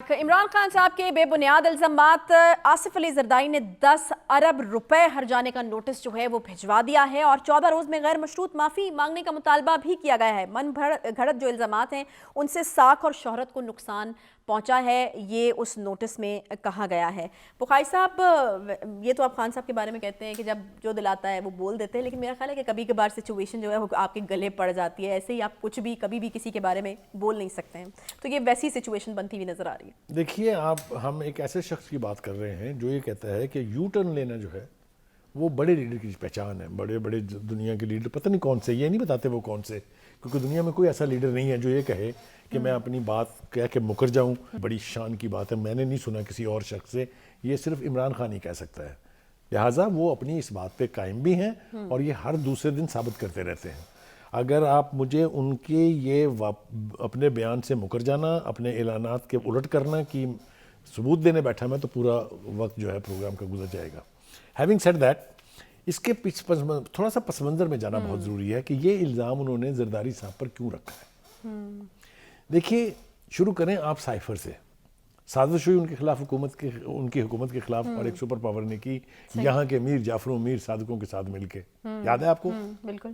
عمران خان صاحب کے بے بنیاد الزامات آصف علی زرداری نے 10 ارب روپے ہرجانے کا نوٹس جو ہے وہ بھجوا دیا ہے اور 14 روز میں غیر مشروط معافی مانگنے کا مطالبہ بھی کیا گیا ہے۔ من گھڑت جو الزامات ہیں ان سے ساکھ اور شہرت کو نقصان پہنچا ہے، یہ اس نوٹس میں کہا گیا ہے۔ بخاری صاحب، یہ تو آپ خان صاحب کے بارے میں کہتے ہیں کہ جب جو دل آتا ہے وہ بول دیتے ہیں، لیکن میرا خیال ہے کہ کبھی کبھار سچویشن جو ہے وہ آپ کے گلے پڑ جاتی ہے، ایسے ہی آپ کچھ بھی کبھی بھی کسی کے بارے میں بول نہیں سکتے ہیں، تو یہ ویسی سچویشن بنتی ہوئی نظر آ رہی ہے۔ دیکھیے، ہم ایک ایسے شخص کی بات کر رہے ہیں جو یہ کہتا ہے کہ یو ٹرن لینا جو ہے وہ بڑے لیڈر کی پہچان ہے۔ بڑے بڑے دنیا کے لیڈر پتہ نہیں کون سے، یہ نہیں بتاتے وہ کون سے، کیونکہ دنیا میں کوئی ایسا لیڈر نہیں ہے جو یہ کہے کہ میں اپنی بات کہہ کے مکر جاؤں۔ بڑی شان کی بات ہے، میں نے نہیں سنا کسی اور شخص سے، یہ صرف عمران خان ہی کہہ سکتا ہے، لہٰذا وہ اپنی اس بات پہ قائم بھی ہیں اور یہ ہر دوسرے دن ثابت کرتے رہتے ہیں۔ اگر آپ مجھے ان کے یہ اپنے بیان سے مکر جانا، اپنے اعلانات کے الٹ کرنا کی ثبوت دینے بیٹھا میں، تو پورا وقت جو ہے پروگرام کا گزر جائے گا۔ ہیونگ سیڈ دیٹ، اس کے پیچھے تھوڑا سا پس منظر میں جانا بہت ضروری ہے کہ یہ الزام انہوں نے زرداری صاحب پر کیوں رکھا ہے۔ دیکھیے، شروع کریں آپ سائفر سے۔ سازش ہوئی ان کے خلاف ان کی حکومت کے خلاف اور ایک سپر پاور نے کی یہاں کے میر جعفروں میر صادقوں کے ساتھ مل کے، یاد ہے آپ کو؟ بالکل۔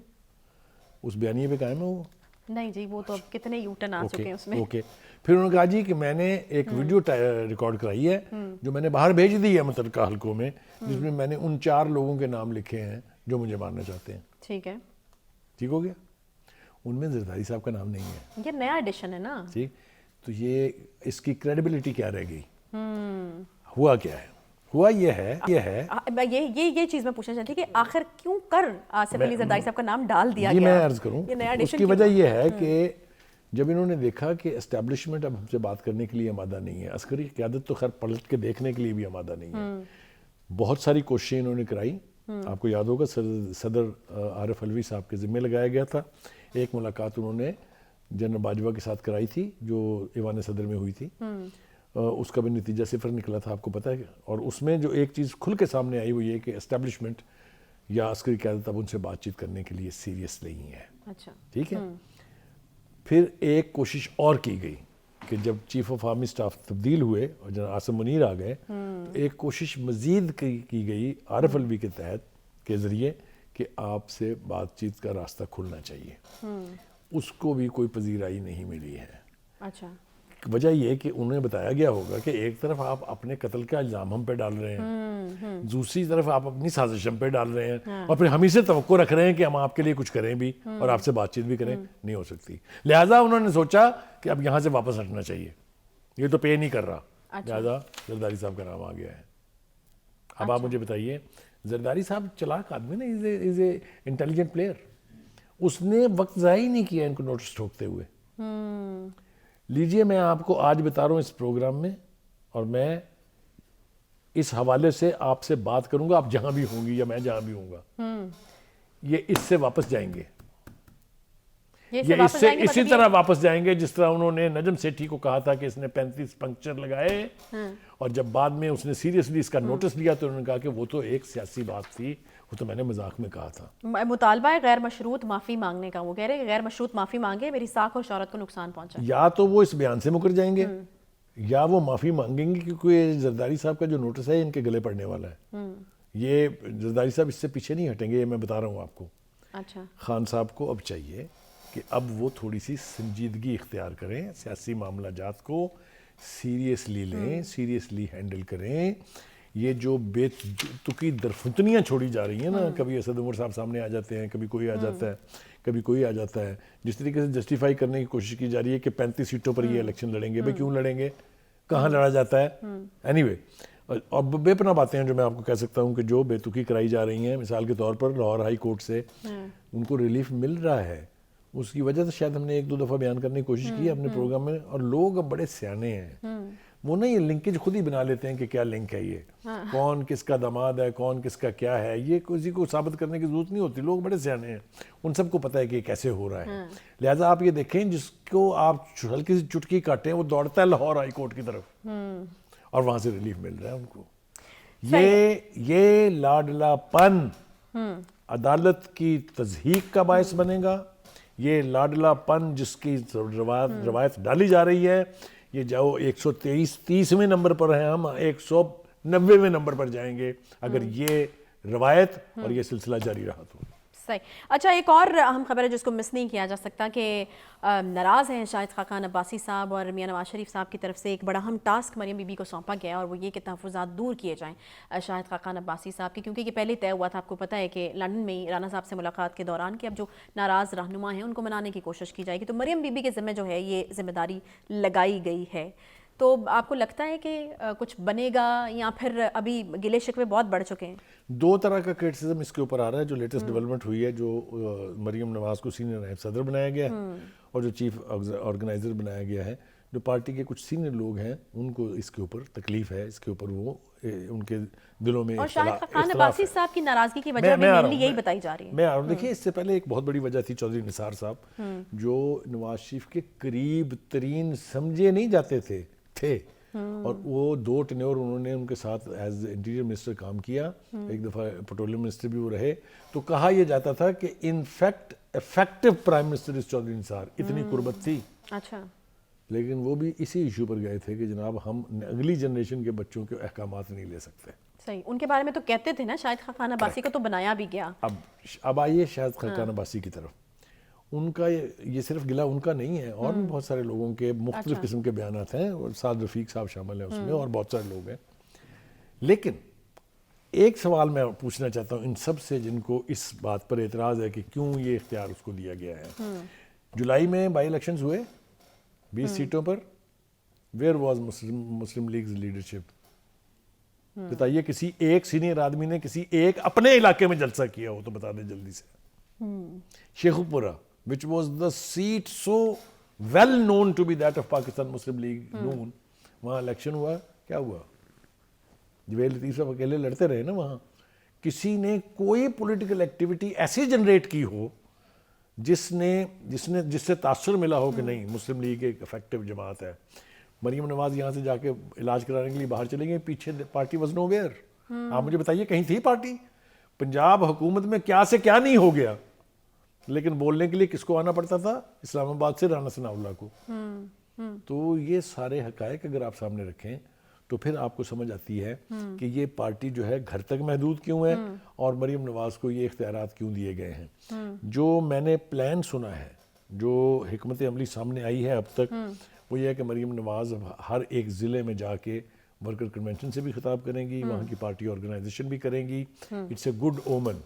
اس بیانیے پہ قائم ہے وہ؟ نہیں جی، وہ تو اب کتنے یوٹن آ چکے ہیں اس میں۔ اوکے، پھر انہوں نے کہا جی کہ میں نے ایک ویڈیو ریکارڈ کرائی ہے جو میں نے باہر بھیج دی ہے متعلقہ حلقوں میں، جس میں میں نے ان 4 لوگوں کے نام لکھے ہیں جو مجھے مارنا چاہتے ہیں۔ ٹھیک ہے، ٹھیک ہو گیا؟ ان میں زرداری صاحب کا نام نہیں ہے۔ یہ نیا ایڈیشن ہے نا۔ ٹھیک، تو یہ اس کی کریڈیبلٹی کیا رہ گئی؟ ہوا کیا ہے؟ ہوا یہ ہے یہ چیز میں پوچھنا چاہتی کہ آخر کیوں کر آصف علی زرداری صاحب کا نام ڈال دیا جی گیا؟ میں عرض کروں، اس کی وجہ یہ ہے کہ جب انہوں نے دیکھا کہ اسٹیبلشمنٹ اب ہم سے بات کرنے کے لیے آمادہ نہیں ہے، عسکری قیادت تو خیر پلٹ کے دیکھنے کے لیے بھی آمادہ نہیں ہے، بہت ساری کوششیں انہوں نے کرائی۔ آپ کو یاد ہوگا صدر عارف علوی صاحب کے ذمہ لگایا گیا تھا، ایک ملاقات انہوں نے جنرل باجوہ کے ساتھ کرائی تھی جو ایوان صدر میں ہوئی تھی، اس کا بھی نتیجہ صفر نکلا تھا، آپ کو پتہ ہے۔ اور اس میں جو ایک چیز کھل کے سامنے آئی وہ یہ کہ اسٹیبلشمنٹ یا عسکری قیادت اب ان سے بات چیت کرنے کے لیے سیریس نہیں ہے۔ اچھا، ٹھیک ہے، پھر ایک کوشش اور کی گئی کہ جب چیف آف آرمی سٹاف تبدیل ہوئے اور جنرل عاصم منیر آ گئے، ایک کوشش مزید کی گئی عارف علوی کے تحت کے ذریعے کہ آپ سے بات چیت کا راستہ کھلنا چاہیے، اس کو بھی کوئی پذیرائی نہیں ملی ہے۔ اچھا، وجہ یہ کہ انہیں بتایا گیا ہوگا کہ ایک طرف آپ اپنے قتل کا الزام ہم پہ ڈال رہے ہیں، دوسری طرف آپ اپنی سازش ہم پہ ڈال رہے ہیں، اور پھر ہم ہی سے توقع رکھ رہے ہیں کہ ہم آپ کے لیے کچھ کریں بھی اور آپ سے بات چیت بھی کریں، نہیں ہو سکتی۔ لہٰذا انہوں نے سوچا کہ اب یہاں سے واپس ہٹنا چاہیے، یہ تو پے نہیں کر رہا، لہٰذا زرداری صاحب کا نام آ گیا ہے۔ اب آپ مجھے بتائیے، زرداری صاحب چلاک آدمی نا، از اے انٹیلیجنٹ پلیئر، اس نے وقت ضائع ہی نہیں کیا ان کو نوٹس ٹھوکتے ہوئے۔ لیجئے، میں آپ کو آج بتا رہا ہوں اس پروگرام میں، اور میں اس حوالے سے آپ سے بات کروں گا، آپ جہاں بھی ہوں گی یا میں جہاں بھی ہوں گا، یہ اس سے واپس جائیں گے، یہ اس سے اسی طرح واپس جائیں گے جس طرح انہوں نے نجم سیٹھی کو کہا تھا کہ اس نے 35 پنکچر لگائے، اور جب بعد میں اس نے سیریسلی اس کا نوٹس لیا تو انہوں نے کہا کہ وہ تو ایک سیاسی بات تھی، وہ تو میں نے مذاق میں کہا تھا۔ مطالبہ ہے غیر مشروط معافی مانگنے کا، وہ کہہ رہے ہیں کہ غیر مشروط معافی مانگے، میری ساکھ اور شہرت کو نقصان پہنچا۔ یا تو وہ اس بیان سے مکر جائیں گے یا وہ معافی مانگیں گے، کیونکہ زرداری صاحب کا جو نوٹس ہے ان کے گلے پڑنے والا ہے، یہ زرداری صاحب اس سے پیچھے نہیں ہٹیں گے، یہ میں بتا رہا ہوں آپ کو۔ اچھا، خان صاحب کو اب چاہیے کہ اب وہ تھوڑی سی سنجیدگی اختیار کریں، سیاسی معاملہ جات کو سیریسلی لیں، سیریسلی ہینڈل کریں۔ یہ جو بے تکی درفتنیاں چھوڑی جا رہی ہیں نا، کبھی اسد عمر صاحب سامنے آ جاتے ہیں، کبھی کوئی آ جاتا ہے، کبھی کوئی آ جاتا ہے، جس طریقے سے جسٹیفائی کرنے کی کوشش کی جا رہی ہے کہ 35 سیٹوں پر یہ الیکشن لڑیں گے، بھئی کیوں لڑیں گے، کہاں لڑا جاتا ہے، اینی وے، اور بے پناہ باتیں ہیں جو میں آپ کو کہہ سکتا ہوں کہ جو بے تکی کرائی جا رہی ہیں، مثال کے طور پر لاہور ہائی کورٹ سے ان کو ریلیف مل رہا ہے، اس کی وجہ سے شاید ہم نے 1-2 دفعہ بیان کرنے کی کوشش کی ہے اپنے پروگرام میں، اور لوگ اب بڑے سیانے ہیں، وہ نا یہ لنکیج خود ہی بنا لیتے ہیں کہ کیا لنک ہے، یہ کون کس کا داماد ہے، کون کس کا کیا ہے، یہ کسی کو ثابت کرنے کی ضرورت نہیں ہوتی، لوگ بڑے سیانے ہیں، ان سب کو پتہ ہے کہ یہ کیسے ہو رہا ہے۔ لہٰذا آپ یہ دیکھیں، جس کو آپ ہلکی سی چٹکی کاٹیں وہ دوڑتا ہے لاہور ہائی کورٹ کی طرف، اور وہاں سے ریلیف مل رہا ہے ان کو۔ یہ لاڈلا پن عدالت کی تضحیق کا باعث بنے گا، یہ لاڈلا پن جس کی روایت ڈالی جا رہی ہے، یہ جاؤ 130ویں نمبر پر ہیں ہم 190ویں نمبر پر جائیں گے اگر یہ روایت اور یہ سلسلہ جاری رہا تو. صحیح. اچھا ایک اور اہم خبر ہے جس کو مس نہیں کیا جا سکتا کہ ناراض ہیں شاہد خاقان عباسی صاحب اور میاں نواز شریف صاحب کی طرف سے ایک بڑا اہم ٹاسک مریم بی بی کو سونپا گیا اور وہ یہ کہ تحفظات دور کیے جائیں شاہد خاقان عباسی صاحب کی، کیونکہ یہ پہلے طے ہوا تھا. آپ کو پتہ ہے کہ لندن میں ہی رانا صاحب سے ملاقات کے دوران کہ اب جو ناراض رہنما ہیں ان کو منانے کی کوشش کی جائے گی. تو مریم بی بی کے ذمہ جو ہے یہ ذمہ داری لگائی گئی ہے. تو آپ کو لگتا ہے کہ کچھ بنے گا یا پھر ابھی گلے شکوے بہت بڑھ چکے ہیں؟ دو طرح کا کرٹیسزم اس کے اوپر آ رہا ہے. جو لیٹسٹ ڈیولپمنٹ ہوئی ہے جو مریم نواز کو سینئر نائب صدر بنایا گیا ہے اور جو چیف آرگنائزر بنایا گیا ہے، جو پارٹی کے کچھ سینئر لوگ ہیں ان کو اس کے اوپر تکلیف ہے، اس کے اوپر وہ ان کے دلوں میں اور شاہد خاقان عباسی صاحب کی ناراضگی کی وجہ بھی مینلی یہی بتائی جا رہی ہے. میں دیکھیے اس سے پہلے ایک بہت بڑی وجہ تھی چودھری نثار صاحب جو نواز شریف کے قریب ترین سمجھے نہیں جاتے تھے اور وہ 2 ٹینیور انہوں نے ان کے ساتھ ایز انٹیریئر منسٹر کام کیا، ایک دفعہ پیٹرولیم منسٹر بھی وہ رہے. تو کہا یہ جاتا تھا کہ انفیکٹ افیکٹو پرائم منسٹر اس چودھری نثار، اتنی قربت تھی. اچھا. لیکن وہ بھی اسی ایشو پر گئے تھے کہ جناب ہم اگلی جنریشن کے بچوں کے احکامات نہیں لے سکتے. صحیح. ان کے بارے میں تو کہتے تھے نا شاہد خاقان عباسی کو تو بنایا بھی گیا. اب آئیے شاہد خاقان عباسی کی طرف. ان کا یہ صرف گلہ ان کا نہیں ہے، اور بھی بہت سارے لوگوں کے مختلف قسم کے بیانات ہیں، اور سعد رفیق صاحب شامل ہیں اس میں اور بہت سارے لوگ ہیں. لیکن ایک سوال میں پوچھنا چاہتا ہوں ان سب سے جن کو اس بات پر اعتراض ہے کہ کیوں یہ اختیار اس کو دیا گیا ہے. جولائی میں بائی الیکشنز ہوئے 20 سیٹوں پر. Where was Muslim League's leadership? بتائیے کسی ایک سینئر آدمی نے کسی ایک اپنے علاقے میں جلسہ کیا ہو تو بتا دیں جلدی سے. شیخو پورہ which was the seat so well known to be that of Pakistan Muslim League noon, وہاں الیکشن ہوا. کیا ہوا؟ جویل لطیف صاحب اکیلے لڑتے رہے نا وہاں. کسی نے کوئی پولیٹیکل ایکٹیویٹی ایسی جنریٹ کی ہو جس سے تاثر ملا ہو کہ نہیں مسلم لیگ ایک افیکٹو جماعت ہے. مریم نواز یہاں سے جا کے علاج کرانے کے لیے باہر چلے گئے، پیچھے پارٹی واز نو ویئر. آپ مجھے بتائیے کہیں تھی پارٹی؟ پنجاب حکومت میں کیا سے کیا نہیں ہو گیا، لیکن بولنے کے لیے کس کو آنا پڑتا تھا؟ اسلام آباد سے رانا ثناء اللہ کو. تو یہ سارے حقائق اگر آپ سامنے رکھیں تو پھر آپ کو سمجھ آتی ہے کہ یہ پارٹی جو ہے گھر تک محدود کیوں ہے اور مریم نواز کو یہ اختیارات کیوں دیے گئے ہیں. جو میں نے پلان سنا ہے، جو حکمت عملی سامنے آئی ہے اب تک، وہ یہ ہے کہ مریم نواز ہر ایک ضلع میں جا کے ورکر کنونشن سے بھی خطاب کریں گی، وہاں کی پارٹی آرگنائزیشن بھی کریں گی. It's a good omen.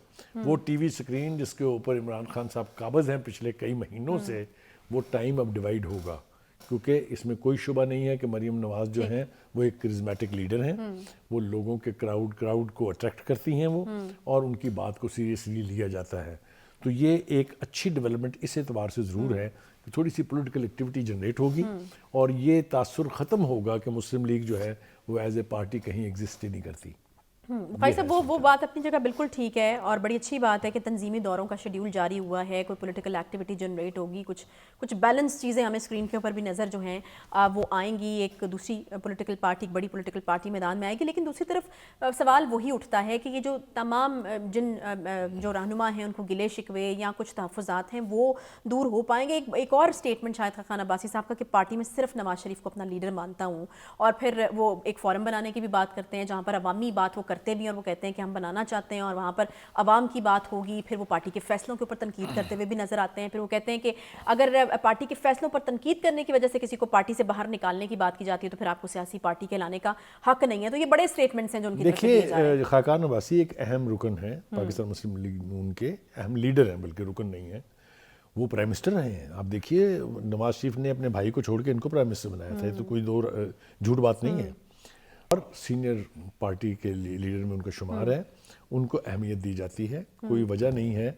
وہ ٹی وی سکرین جس کے اوپر عمران خان صاحب قابض ہیں پچھلے کئی مہینوں سے، وہ ٹائم اب ڈیوائیڈ ہوگا، کیونکہ اس میں کوئی شبہ نہیں ہے کہ مریم نواز جو ہیں وہ ایک کرزمیٹک لیڈر ہیں. وہ لوگوں کے کراؤڈ کو اٹریکٹ کرتی ہیں وہ، اور ان کی بات کو سیریسلی لیا جاتا ہے. تو یہ ایک اچھی ڈیولپمنٹ اس اعتبار سے ضرور ہے کہ تھوڑی سی پولیٹیکل ایکٹیویٹی جنریٹ ہوگی اور یہ تاثر ختم ہوگا کہ مسلم لیگ جو ہے وہ ایز اے پارٹی کہیں ایگزسٹ ہی نہیں کرتی. بھائی صاحب وہ بات اپنی جگہ بالکل ٹھیک ہے اور بڑی اچھی بات ہے کہ تنظیمی دوروں کا شیڈیول جاری ہوا ہے، کوئی پولیٹیکل ایکٹیویٹی جنریٹ ہوگی، کچھ بیلنس چیزیں ہمیں اسکرین کے اوپر بھی نظر جو ہیں وہ آئیں گی. ایک دوسری پولیٹیکل پارٹی، ایک بڑی پولیٹیکل پارٹی میدان میں آئے گی. لیکن دوسری طرف سوال وہی اٹھتا ہے کہ یہ جو تمام جو رہنما ہیں ان کو گلے شکوے یا کچھ تحفظات ہیں وہ دور ہو پائیں گے؟ ایک اور اسٹیٹمنٹ شاہد خاقان عباسی صاحب کا کہ پارٹی میں صرف نواز شریف کو اپنا لیڈر مانتا ہوں، اور پھر وہ ایک فورم بنانے کی بھی بات کرتے ہیں جہاں پر عوامی بات وہ کرتے بھی ہیں، اور وہ کہتے ہیں کہ ہم بنانا چاہتے ہیں اور وہاں پر عوام کی بات ہوگی. پھر وہ پارٹی کے فیصلوں کے اوپر تنقید کرتے ہوئے بھی نظر آتے ہیں. پھر وہ کہتے ہیں کہ اگر پارٹی کے فیصلوں پر تنقید کرنے کی وجہ سے کسی کو پارٹی سے باہر نکالنے کی بات کی جاتی ہے تو پھر آپ کو سیاسی پارٹی کہلانے کا حق نہیں ہے. تو یہ بڑے اسٹیٹمنٹس ہیں جو ان کی طرف سے دیے جا رہے ہیں. دیکھیے خاقان عباسی ایک اہم رکن ہے پاکستان مسلم لیگ نون کے، اہم لیڈر ہیں بلکہ رکن نہیں ہے. وہ پرائم منسٹر رہے ہیں. آپ دیکھیے نواز شریف نے اپنے بھائی کو چھوڑ کے ان کو پرائم منسٹر بنایا تھا، تو کوئی جھوٹ بات نہیں ہے. اور سینئر پارٹی کے لیڈر میں ان کا شمار ہے، ان کو اہمیت دی جاتی ہے، کوئی وجہ نہیں ہے.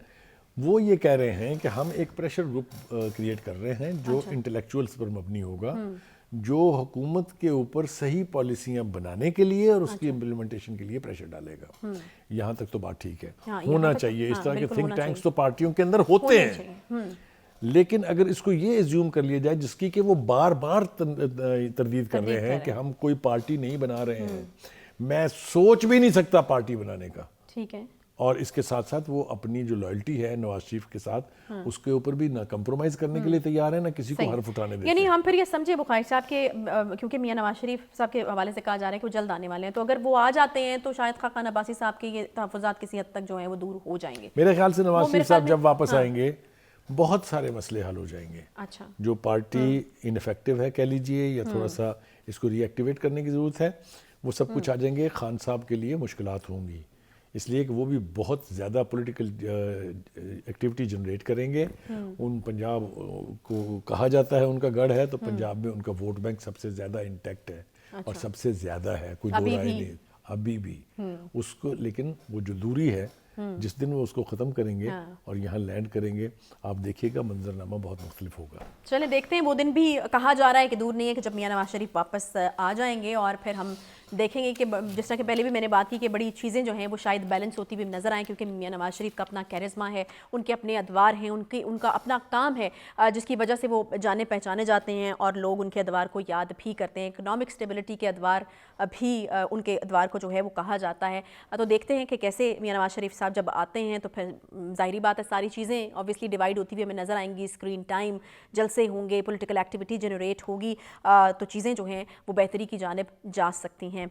وہ یہ کہہ رہے ہیں کہ ہم ایک پریشر گروپ کریٹ کر رہے ہیں جو انٹلیکچوئلس پر مبنی ہوگا، جو حکومت کے اوپر صحیح پالیسیاں بنانے کے لیے اور اس کی امپلیمنٹیشن کے لیے پریشر ڈالے گا. یہاں تک تو بات ٹھیک ہے، ہونا چاہیے. اس طرح کے تھنک ٹینکس تو پارٹیوں کے اندر ہوتے ہیں، لیکن اگر اس کو یہ ایزیوم کر لیا جائے جس کی کہ وہ بار بار تردید کر رہے ہیں کہ ہم کوئی پارٹی نہیں بنا رہے ہیں، میں سوچ بھی نہیں سکتا پارٹی بنانے کا. ٹھیک ہے. اور اس کے ساتھ ساتھ وہ اپنی جو لائلٹی ہے نواز شریف کے ساتھ اس کے اوپر بھی نہ کمپرومائز کرنے کے لیے تیار ہے، نہ کسی کو حرف اٹھانے دیتے یعنی ہم پھر یہ سمجھے بخاری صاحب کے کیونکہ میاں نواز شریف صاحب کے حوالے سے کہا جا رہا ہے کہ وہ جلد آنے والے ہیں، تو اگر وہ آ جاتے ہیں تو شاید خاقان عباسی صاحب کے یہ تحفظات کسی حد تک جو ہیں وہ دور ہو جائیں گے. میرے خیال سے نواز شریف صاحب جب واپس آئیں گے بہت سارے مسئلے حل ہو جائیں گے. اچھا جو پارٹی انفیکٹو ہے کہہ لیجئے یا تھوڑا سا اس کو ری ایکٹیویٹ کرنے کی ضرورت ہے، وہ سب کچھ آ جائیں گے. خان صاحب کے لیے مشکلات ہوں گی اس لیے کہ وہ بھی بہت زیادہ پولیٹیکل ایکٹیویٹی جنریٹ کریں گے. ان پنجاب کو کہا جاتا ہے ان کا گڑھ ہے، تو پنجاب میں ان کا ووٹ بینک سب سے زیادہ انٹیکٹ ہے اور سب سے زیادہ ہے، کوئی دو رائے نہیں ابھی بھی اس کو. لیکن وہ جو دوری ہے جس دن وہ اس کو ختم کریں گے اور یہاں لینڈ کریں گے، آپ دیکھیے گا منظرنامہ بہت مختلف ہوگا. چلیں دیکھتے ہیں، وہ دن بھی کہا جا رہا ہے کہ دور نہیں ہے کہ جب میاں نواز شریف واپس آ جائیں گے، اور پھر ہم دیکھیں گے کہ جس طرح کہ پہلے بھی میں نے بات کی کہ بڑی چیزیں جو ہیں وہ شاید بیلنس ہوتی ہوئی نظر آئیں، کیونکہ میاں نواز شریف کا اپنا کیرزما ہے، ان کے اپنے ادوار ہیں، ان کا اپنا کام ہے جس کی وجہ سے وہ جانے پہچانے جاتے ہیں اور لوگ ان کے ادوار کو یاد بھی کرتے ہیں. اکنامک سٹیبلٹی کے ادوار بھی ان کے ادوار کو جو ہے وہ کہا جاتا ہے. تو دیکھتے ہیں کہ کیسے میاں نواز شریف صاحب جب آتے ہیں تو پھر ظاہری بات ہے ساری چیزیں اوبویسلی ڈیوائیڈ ہوتی ہوئی ہمیں نظر آئیں گی. اسکرین ٹائم، جلسے ہوں گے، پولیٹیکل ایکٹیویٹی جنریٹ ہوگی، تو چیزیں جو ہیں وہ بہتری کی جانب جا سکتی ہیں.